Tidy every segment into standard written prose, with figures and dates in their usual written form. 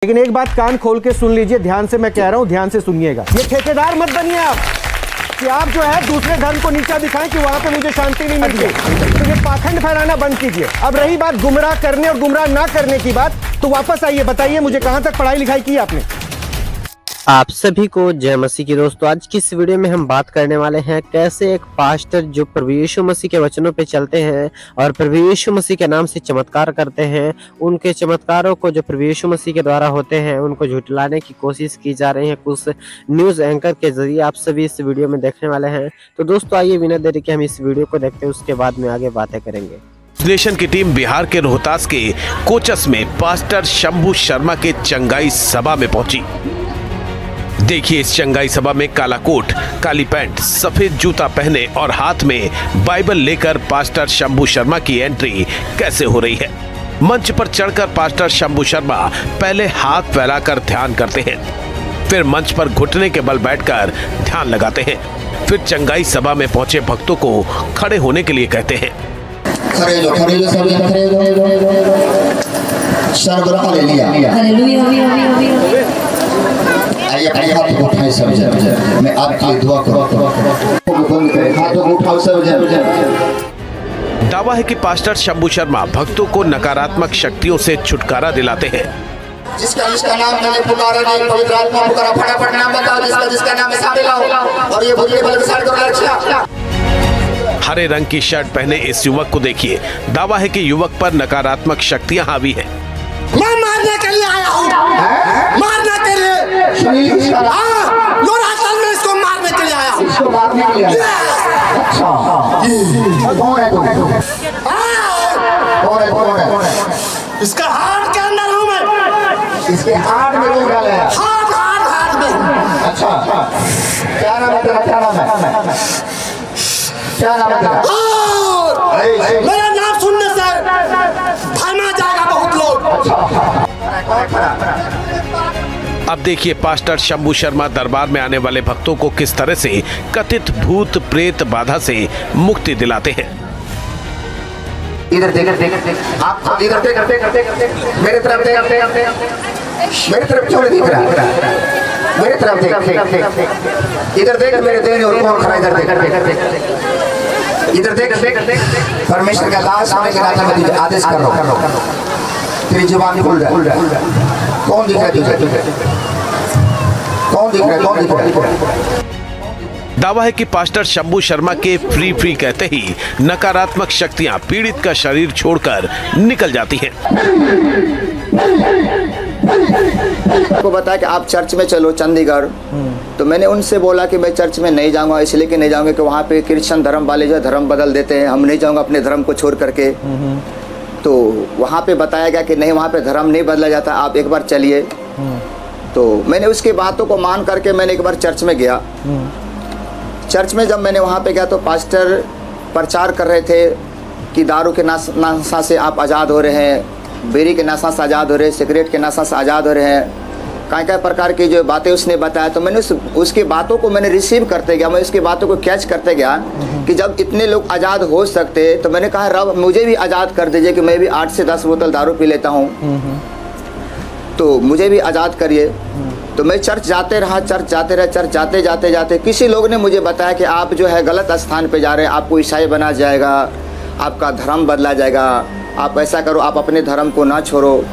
लेकिन एक बात कान खोल के सुन लीजिए, ध्यान से मैं कह रहा हूं, ध्यान से सुनिएगा। ये ठेकेदार मत बनिए आप कि आप जो है दूसरे धर्म को नीचा दिखाएं कि वहां पे मुझे शांति नहीं मिलती। तो ये पाखंड फैलाना बंद कीजिए। अब रही बात गुमराह करने और गुमराह ना करने की बात, तो वापस आइए, बताइए मुझे कहां तक पढ़ाई लिखाई की आपने। आप सभी को जय मसीह की। दोस्तों, आज की इस वीडियो में हम बात करने वाले हैं कैसे एक पास्टर जो प्रभु यीशु मसीह के वचनों पे चलते हैं और प्रभु यीशु मसीह के नाम से चमत्कार करते हैं, उनके चमत्कारों को जो प्रभु यीशु मसीह के द्वारा होते हैं उनको झुठलाने की कोशिश की जा रही है कुछ न्यूज़ एंकर के जरिए। आप सभी इस वीडियो में देखने वाले हैं। तो दोस्तों, आइए बिना देरी के हम इस वीडियो को देखते हैं, उसके बाद में आगे बातें करेंगे। नेशन की टीम बिहार के रोहतास के कोचस में पास्टर शंभू शर्मा के चंगाई सभा में पहुंची। देखिए, इस चंगाई सभा में काला कोट, काली पैंट, सफेद जूता पहने और हाथ में बाइबल लेकर पास्टर शंभू शर्मा की एंट्री कैसे हो रही है। मंच पर चढ़कर पास्टर शंभू शर्मा पहले हाथ फैलाकर ध्यान करते हैं, फिर मंच पर घुटने के बल बैठकर ध्यान लगाते हैं, फिर चंगाई सभा में पहुंचे भक्तों को खड़े होने के लिए कहते हैं। खड़े जो सब खड़े सर्व हालेलुया आइए अपने हाथ को उठाएं सब जन। मैं आपकी दुआ करूं, बंद करें, हाथों को उठाओ सब जन। दावा है कि पास्टर शंभू शर्मा भक्तों को नकारात्मक शक्तियों से छुटकारा दिलाते हैं। जिसका नाम मैंने पुकारा नहीं, पवित्र आत्मा पुकारा, फटाफट नाम बताओ जिसका नाम है, सामने लाओ और ये भूले बल के साथ करो लड़कियां। हरे रंग की शर्ट पहने इस युवक को देखिए। दावा है कि युवक पर नकारात्मक शक्तियां हावी हैं। मैं मारने के लिए आया हूँ, मारने के लिए। नौरातन में इसको मारने के लिए आया हूँ। इसका हाथ के अंदर हूँ मैं, इसके हाथ में लोग डाले हैं। हाथ में। अच्छा, क्या नाम है तेरा? क्या नाम है? क्या नाम है तेरा? मेरा नाम सुनने से भाना जाएगा बहुत लोग। अब देखिए, पास्टर शंभू शर्मा दरबार में आने वाले भक्तों को किस तरह से कथित भूत प्रेत बाधा से मुक्ति दिलाते हैं। इधर देख आप इधर देख मेरे तरफ देख, मेरे तरफ क्यों नहीं दिख रहा? मेरे तरफ देख, इधर देख, मेरे देने और कौन खड़ा? इधर देख, परमेश्वर का दास होने के नाते मैं तुझे आदेश कर रहा हूँ, तेरी जुबान खुल रहा है। कौन दिख रहा है तुझे? कौन दिख रहा है? दावा है कि पास्टर शंभू शर्मा के फ्री कहते ही नकारात्मक शक्तियां पीड़ित का शरीर छोड़कर निकल जाती हैं। को बताया कि आप चर्च में चलो चंडीगढ़, तो मैंने उनसे बोला कि मैं चर्च में नहीं जाऊंगा, इसलिए कि नहीं जाऊंगा कि वहाँ पे क्रिश्चियन धर्म वाले जो धर्म बदल देते हैं, हम नहीं जाऊंगा अपने धर्म को छोड़ करके। तो वहाँ पे बताया गया कि नहीं, वहाँ पे धर्म नहीं बदला जाता, आप एक बार चलिए। तो मैंने उसकी बातों को मान करके मैंने एक बार चर्च में गया। चर्च में जब मैंने वहाँ पे गया तो पास्टर प्रचार कर रहे थे कि दारू के नशा से आप आज़ाद हो रहे हैं, बीड़ी के नशा से आज़ाद हो रहे हैं, सिगरेट के नशा से आज़ाद हो रहे हैं, कई प्रकार की जो बातें उसने बताया। तो मैंने उसकी बातों को मैंने रिसीव करते गया, मैं उसकी बातों को कैच करते गया कि जब इतने लोग आज़ाद हो सकते, तो मैंने कहा रब मुझे भी आज़ाद कर दीजिए कि मैं भी 8 से 10 बोतल दारू पी लेता हूँ, तो मुझे भी आज़ाद करिए। तो मैं चर्च जाते रहा, चर्च जाते किसी लोग ने मुझे बताया कि आप जो है गलत स्थान पे जा रहे हैं, आपको ईसाई बना जाएगा, आपका धर्म बदला जाएगा, आप ऐसा करो, आप अपने धर्म को ना छोड़ो।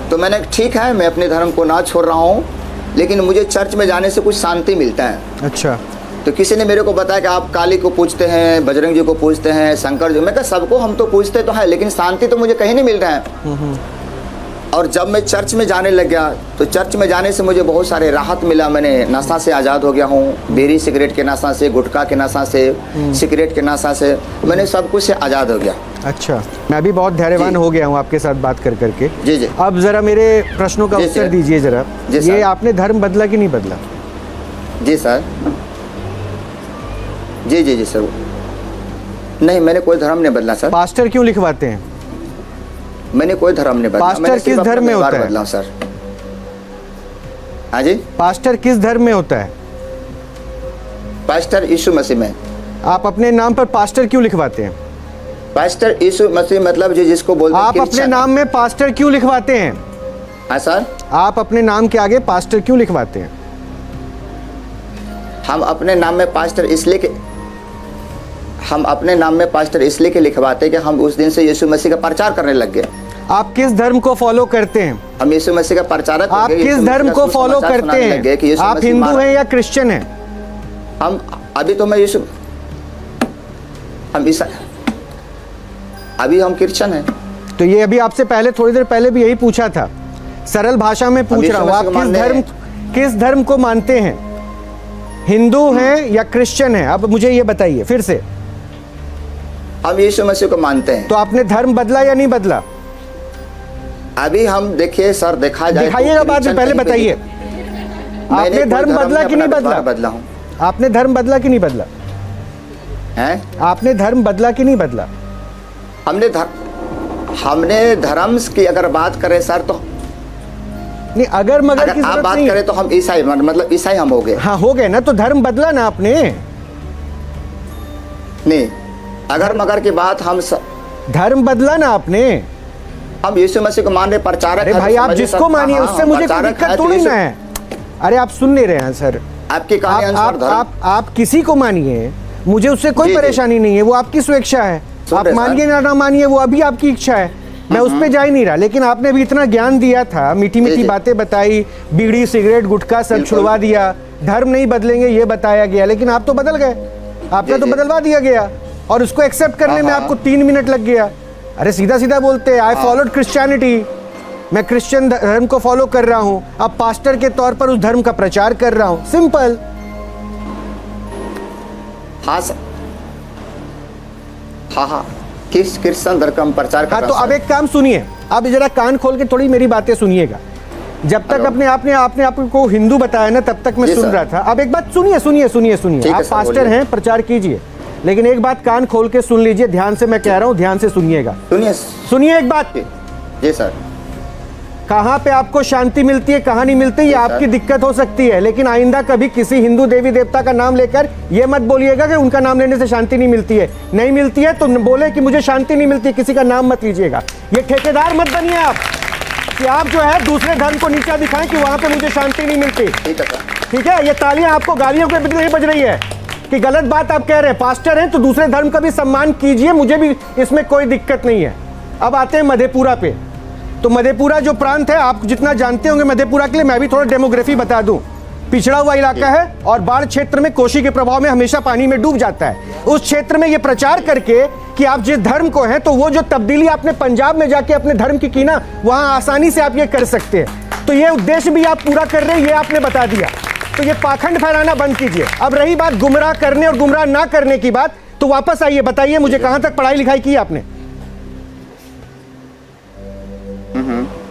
तो मैंने ठीक है, मैं अपने धर्म को ना छोड़ रहा हूँ, लेकिन मुझे चर्च में जाने से कुछ शांति मिलता है। अच्छा। तो किसी ने मेरे को बताया कि आप काली को पूजते हैं, बजरंग जी को पूजते हैं, शंकर जी। मैं कहा सबको हम तो पूजते तो हैं, लेकिन शांति तो मुझे कहीं नहीं मिल रहा है। और जब मैं चर्च में जाने लग गया, तो चर्च में जाने से मुझे बहुत सारे राहत मिला। मैंने नशा से आज़ाद हो गया हूँ, बीड़ी सिगरेट के नशा से, गुटखा के नशा से, सिगरेट के नशा से, मैंने सब कुछ से आज़ाद हो गया। अच्छा, मैं भी बहुत धैर्यवान हो गया हूँ आपके साथ बात कर करके। जी। अब जरा मेरे प्रश्नों का उत्तर दीजिए जरा। ये आपने धर्म बदला कि नहीं बदला? जी सर, जी सर। नहीं, मैंने कोई धर्म नहीं बदला सर। पास्टर क्यों लिखवाते हैं? मैंने कोई धर्म नहीं बदला। पास्टर किस धर्म में होता है? बदला सर। हाँ जी, पास्टर किस धर्म में होता है? पास्टर यीशु मसीह में। आप अपने नाम पर पास्टर क्यों लिखवाते हैं? पास्टर यीशु मसीह मतलब जिसको बोलते हैं आप अपने नाम में पास्टर क्यों लिखवाते हैं? हाँ सर। आप अपने नाम के आगे पास्टर क्यों लिखवाते हैं? हम अपने नाम में पास्टर इसलिए के लिखवाते कि हम उस दिन से यीशु मसीह का प्रचार करने लग गए। आप किस धर्म को फॉलो करते हैं? हम यीशु मसीह का प्रचारक हो आप गए, किस यीशु धर्म मसीह को का फॉलो सुसमाचार करते सुनाने लग गए कि हैं? यीशु आप मसीह हिंदू मारा। हैं या क्रिश्चियन हैं? हम अभी तो मैं यीशु हम ईसा अभी हम क्रिश्चियन हैं। तो ये अभी आपसे पहले थोड़ी देर पहले भी यही पूछा था, सरल भाषा में पूछ रहा हूँ, आप किस धर्म को मानते हैं? हिंदू हैं या क्रिश्चियन हैं? अब मुझे ये बताइए फिर से। हम यीशु मसीह को मानते हैं। तो आपने धर्म बदला या नहीं बदला? अभी हम देखिए सर, देखा जाए दिखाइएगा बाद में, पहले बताइए आपने धर्म बदला कि नहीं बदला? बदला हूँ। आपने धर्म बदला कि नहीं बदला? हैं? आपने धर्म बदला कि नहीं बदला? हमने धर्म की अगर बात करें सर, तो नहीं, अगर मगर की आप जरूरत बात नहीं है। करें तो हम ईसाई, मतलब ईसाई हम हो गए। हाँ हो गए ना, तो धर्म बदला ना आपने। नहीं, अगर मगर की बात धर्म बदला ना आपने। हम यीशु मसीह को मान रहे, प्रचारक। अरे भाई आप जिसको मानिए उससे मुझे कोई दिक्कत थोड़ी ना है। अरे आप सुन नहीं रहे हैं सर। आपकी कहानी अनुसार धर्म। आप किसी को मानिए, मुझे उससे कोई परेशानी नहीं है, वो आपकी स्वेच्छा है। आप मानिए ना मानिए, वो अभी आपकी इच्छा है, मैं उस पे जा ही नहीं रहा। लेकिन आपने भी इतना ज्ञान दिया था, मीठी मीठी बातें बताई, बीड़ी सिगरेट गुटखा सब छुड़वा दिया, धर्म नहीं बदलेंगे ये बताया गया, लेकिन आप तो बदल गए। आपका तो बदलवा दिया गया और उसको एक्सेप्ट करने में आपको 3 मिनट लग गया। अरे सीधा सीधा बोलते, आई फॉलोड क्रिश्चियनिटी, मैं क्रिश्चियन धर्म को फॉलो कर रहा हूं, अब पास्टर के तौर पर उस धर्म का प्रचार कर रहा हूं, सिंपल। हाँ सर, हाँ किस क्रिश्चियन धर्म का हम प्रचार कर हाँ रहे तो हैं अब सर? एक काम सुनिए, अब जरा कान खोल के थोड़ी मेरी बातें सुनिएगा। जब तक हेलो। आपने आपको हिंदू बताया ना, तब तक मैं जी सुन सर। रहा था। अब एक बात सुनिए सुनिए सुनिए सुनिए, ठीक है आप सर, पास्टर बोलिए। हैं, प्रचार कीजिए, लेकिन एक बात कान खोल के सुन लीजिए, ध्यान से मैं कह रहा हूं, ध्यान से सुनिएगा। सुनिए एक बात, जी सर। कहाँ पे आपको शांति मिलती है, कहाँ नहीं मिलती, ये सर। आपकी दिक्कत हो सकती है, लेकिन आइंदा कभी किसी हिंदू देवी देवता का नाम लेकर ये मत बोलिएगा कि उनका नाम लेने से शांति नहीं मिलती है। नहीं मिलती है तो बोले कि मुझे शांति नहीं मिलती है, किसी का नाम मत लीजिएगा। ये ठेकेदार मत बनिए आप कि आप जो है दूसरे धर्म को नीचा दिखाएं कि वहां पे मुझे शांति नहीं मिलती। ठीक है सर। ठीक है, ये तालियां आपको गालियों के बदले नहीं बज रही है कि गलत बात आप कह रहे हैं। पास्टर हैं तो दूसरे धर्म का भी सम्मान कीजिए, मुझे भी इसमें कोई दिक्कत नहीं है। अब आते हैं मधेपुरा पे। तो मधेपुरा जो प्रांत है, आप जितना जानते होंगे मधेपुरा के लिए, मैं भी थोड़ा डेमोग्राफी बता दूं। पिछड़ा हुआ इलाका है और बाढ़ क्षेत्र में कोशी के प्रभाव में हमेशा पानी में डूब जाता है। उस क्षेत्र में ये प्रचार करके कि आप जिस धर्म को हैं, तो वो जो तब्दीली आपने पंजाब में जाके अपने धर्म की ना, वहां आसानी से आप ये कर सकते हैं। तो ये उद्देश्य भी आप पूरा कर रहे हैं, ये आपने बता दिया। तो ये पाखंड फैलाना बंद कीजिए। अब रही बात गुमराह करने और गुमराह ना करने की बात, तो वापस आइए, बताइए मुझे कहां तक पढ़ाई लिखाई की आपने?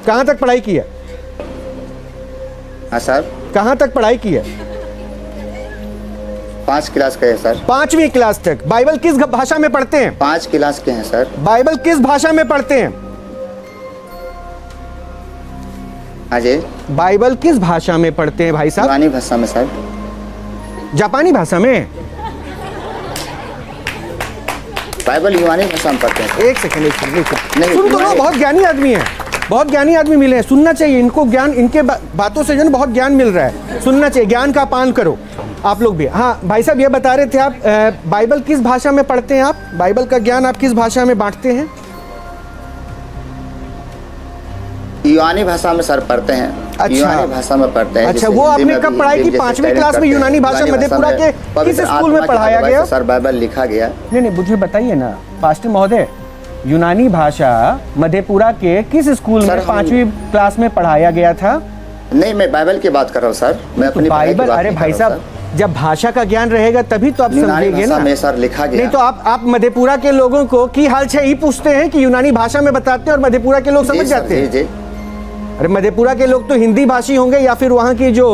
कहां तक पढ़ाई की है? हाँ सर। कहां तक पढ़ाई की है? 5 क्लास के हैं सर। 5वीं क्लास तक। बाइबल किस भाषा में पढ़ते हैं? 5 क्लास के हैं सर। बाइबल किस भाषा में पढ़ते हैं? हाँ जी। बाइबल किस भाषा में पढ़ते हैं भाई साहब? यूनानी भाषा में सर। जापानी भाषा में? बाइबल यूनानी भाषा में पढ़ते हैं। एक सेकंड नहीं, सुन तो लो, बहुत ज्ञानी आदमी है, बहुत ज्ञानी आदमी मिले हैं, सुनना चाहिए इनको। ज्ञान, इनके बातों से जो बहुत ज्ञान मिल रहा है, सुनना चाहिए, ज्ञान का पान करो आप लोग भी। हाँ भाई साहब, ये बता रहे थे आप, बाइबल किस भाषा में पढ़ते हैं आप? बाइबल का ज्ञान आप किस भाषा में बांटते हैं? यूनानी भाषा में सर पढ़ते हैं। अच्छा। यूनानी भाषा में पढ़ते हैं। अच्छा, वो आपने कब पढ़ाई की? 5वीं क्लास में यूनानी भाषा मधेपुरा के किस स्कूल में पढ़ाया गया? सर बाइबल लिखा गया। नहीं, मुझे बताइए ना पास्टर महोदय, यूनानी भाषा मधेपुरा के किस स्कूल में 5वीं क्लास में पढ़ाया गया था? नहीं, मैं बाइबल की बात कर रहा हूँ सर, मैं अपनी बाइबल। अरे भाई साहब, जब भाषा का ज्ञान रहेगा तभी तो आप समझेंगे ना। में सर लिखा गया। नहीं तो आप मधेपुरा के लोगों को की हाल छे ही पूछते हैं कि यूनानी भाषा में बताते हैं और मधेपुरा के लोग समझ जाते हैं। जी। अरे मधेपुरा के लोग तो हिंदी भाषी होंगे या फिर वहाँ की जो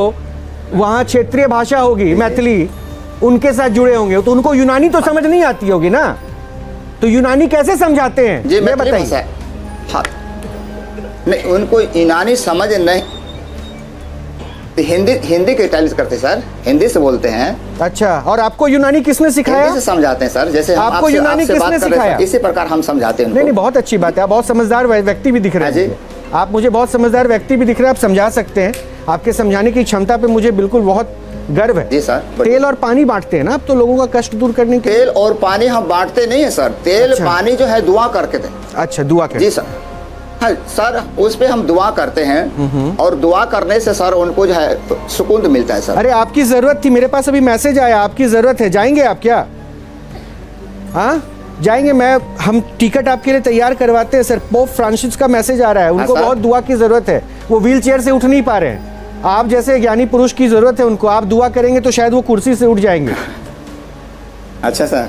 वहाँ क्षेत्रीय भाषा होगी मैथिली, उनके साथ जुड़े होंगे, तो उनको यूनानी तो समझ नहीं आती होगी ना। तो यूनानी कैसे समझाते हैं जी, ये बताइए। हाँ, नहीं उनको यूनानी समझ नहीं, तो हिंदी के टाइल्स करते सर, हिंदी से बोलते हैं। अच्छा, और आपको यूनानी किसने सिखाया? हिंदी से समझाते हैं सर, जैसे आपको यूनानी किसने सिखाया? इसी प्रकार हम समझाते हैं। नहीं, बहुत अच्छी बात है, आप बहुत समझदार व्यक्ति भी दिख रहे हैं। आप मुझे बहुत समझदार व्यक्ति भी दिख रहे हैं, आप समझा सकते हैं, आपके समझाने की क्षमता पे मुझे बिल्कुल बहुत गर्व है। जी सर। तेल और पानी बांटते हैं ना आप तो लोगों का कष्ट दूर करने के। तेल और पानी हम बांटते नहीं है सर, तेल अच्छा। पानी जो है दुआ करके दें। अच्छा, दुआ करें। जी सर। हाँ सर, उस पे हम दुआ करते हैं और दुआ करने से सर उनको जो है सुकून मिलता है सर। अरे आपकी जरूरत थी, मेरे पास अभी मैसेज आया, आपकी जरूरत है, जाएंगे आप क्या? हाँ जाएंगे, हम टिकट आपके लिए तैयार करवाते हैं सर। पोप फ्रांसिस का मैसेज आ रहा है, उनको सर। बहुत दुआ की जरूरत है, वो व्हील चेयर से उठ नहीं पा रहे हैं। आप जैसे ज्ञानी पुरुष की जरूरत है उनको, आप दुआ करेंगे तो शायद वो कुर्सी से उठ जाएंगे। अच्छा सर,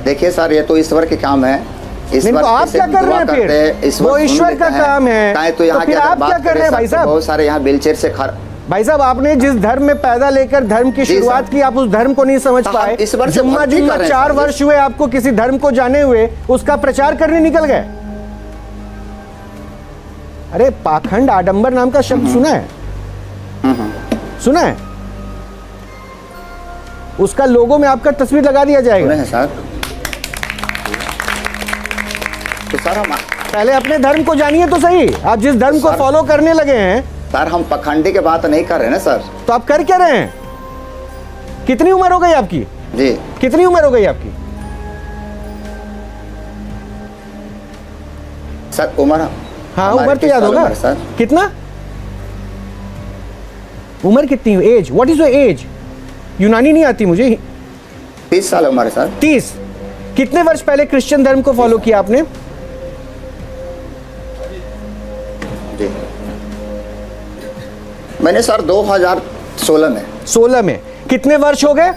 देखिए सर ये तो ईश्वर के काम है। नहीं तो आप क्या कर रहे हैं फिर? वो ईश्वर का काम है, तो यहाँ फिर आप क्या कर रहे हैं भाई साहब? बहुत सारे यहाँ व्हीलचेयर से भाई साहब, आपने जिस धर्म में पैदा लेकर धर्म की शुरुआत की, आप उस धर्म को नहीं समझ पाए। इस वर्ष जुम्मा 4 वर्ष हुए आपको किसी धर्म को जाने हुए, उसका प्रचार करने निकल गए। अरे पाखंड आडंबर नाम का शब्द सुना है? सुना है? उसका लोगो में आपका तस्वीर लगा दिया जाएगा। है सर। तो सर हम पहले अपने धर्म को जानिए तो सही। आप जिस धर्म को फॉलो करने लगे हैं सर, हम पखंडी की बात नहीं कर रहे ना सर। तो आप कर क्या रहे हैं? कितनी उम्र हो गई आपकी? जी कितनी उम्र हो गई आपकी? सर उम्र, हाँ उम्र तो याद होगा सर। कितना उम्र कितनी? Age, what is your age? यूनानी नहीं आती मुझे। 30 साल उम्र है सर। 30। कितने वर्ष पहले क्रिश्चियन धर्म को फॉलो किया आपने? जी मैंने सर 2016 में। 16 में। कितने वर्ष हो गए?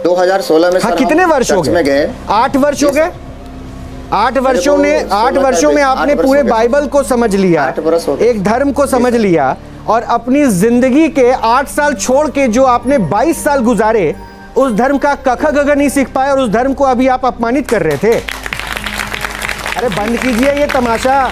2016 में हाँ सर कितने हम वर्ष हो चर्च में गए? गए। 8 वर्ष हो गए। 8 वर्षों ने 8 वर्षों में आपने पूरे बाइबल को समझ लिया, 8 वर्ष हो गए। एक धर्म को समझ लिया, और अपनी जिंदगी के 8 साल छोड़ के जो आपने 22 साल गुजारे, उस धर्म का कख गग नहीं सीख पाए, और उस धर्म को अभी आप अपमानित कर रहे थे। अरे बंद कीजिए ये तमाशा।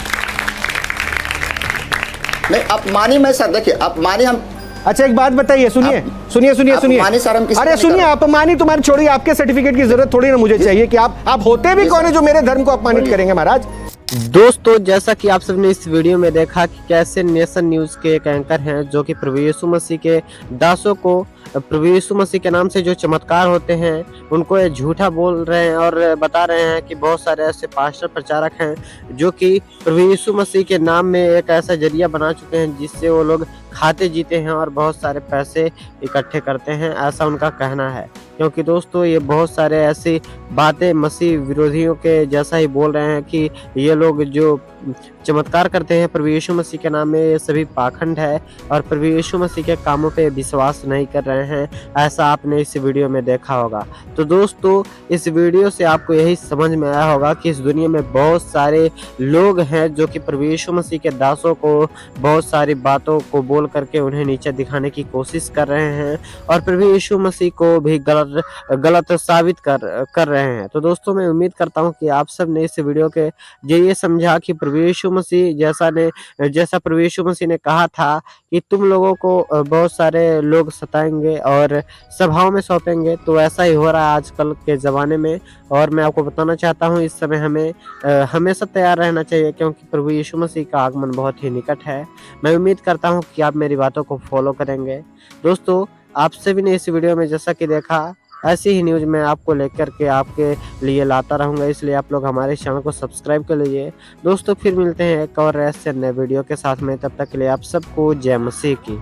नहीं अपमानी में सर, देखिए अपमानी हम। अच्छा एक बात बताइए, सुनिए सुनिए सुनिए सुनिए। अपमानी सर हम किसी अरे को नहीं सुनिए, कर रहे। अपमानी तुम्हारे छोड़िए, आपके सर्टिफिकेट की जरूरत थोड़ी ना मुझे चाहिए कि आप होते भी कौन है जो मेरे धर्म को अपमानित करेंगे महाराज? दोस्तों जैसा कि आप सबने इस वीडियो में देखा कि कैसे नेशन न्यूज के एक एंकर हैं जो कि प्रभु यीशु मसीह के दासों को प्रभु यीशु मसीह के नाम से जो चमत्कार होते हैं उनको ये झूठा बोल रहे हैं, और बता रहे हैं कि बहुत सारे ऐसे पास्टर प्रचारक हैं जो कि प्रभु यीशु मसीह के नाम में एक ऐसा जरिया बना चुके हैं जिससे वो लोग खाते जीते हैं और बहुत सारे पैसे इकट्ठे करते हैं, ऐसा उनका कहना है। क्योंकि दोस्तों ये बहुत सारे ऐसी बातें मसीह विरोधियों के जैसा ही बोल रहे हैं कि ये लोग जो चमत्कार करते हैं प्रभु यीशु मसीह के नाम में, ये सभी पाखंड है और प्रभु यीशु मसीह के कामों पे विश्वास नहीं कर रहे हैं, ऐसा आपने इस वीडियो में देखा होगा। तो दोस्तों इस वीडियो से आपको यही समझ में आया होगा कि इस दुनिया में बहुत सारे लोग हैं जो कि प्रभु यीशु मसीह के दासों को बहुत सारी बातों को बोल करके उन्हें नीचे दिखाने की कोशिश कर रहे हैं और प्रभु यीशु मसीह को भी गलत साबित कर रहे हैं। तो दोस्तों मैं उम्मीद करता हूँ कि आप सब ने इस वीडियो के ये समझा कि प्रभु यीशु मसीह जैसा प्रभु यीशु मसीह ने कहा था कि तुम लोगों को बहुत सारे लोग सताएंगे और सभाओं में सौंपेंगे, तो ऐसा ही हो रहा है आजकल के ज़माने में। और मैं आपको बताना चाहता हूँ इस समय हमें हमेशा तैयार रहना चाहिए क्योंकि प्रभु यीशु मसीह का आगमन बहुत ही निकट है। मैं उम्मीद करता हूँ कि आप मेरी बातों को फॉलो करेंगे। दोस्तों आप सभी ने इस वीडियो में जैसा कि देखा ऐसी ही न्यूज़ मैं आपको लेकर के आपके लिए लाता रहूँगा, इसलिए आप लोग हमारे चैनल को सब्सक्राइब कर लीजिए। दोस्तों फिर मिलते हैं एक और ऐसे नए वीडियो के साथ में, तब तक के लिए आप सबको जय मसीह की।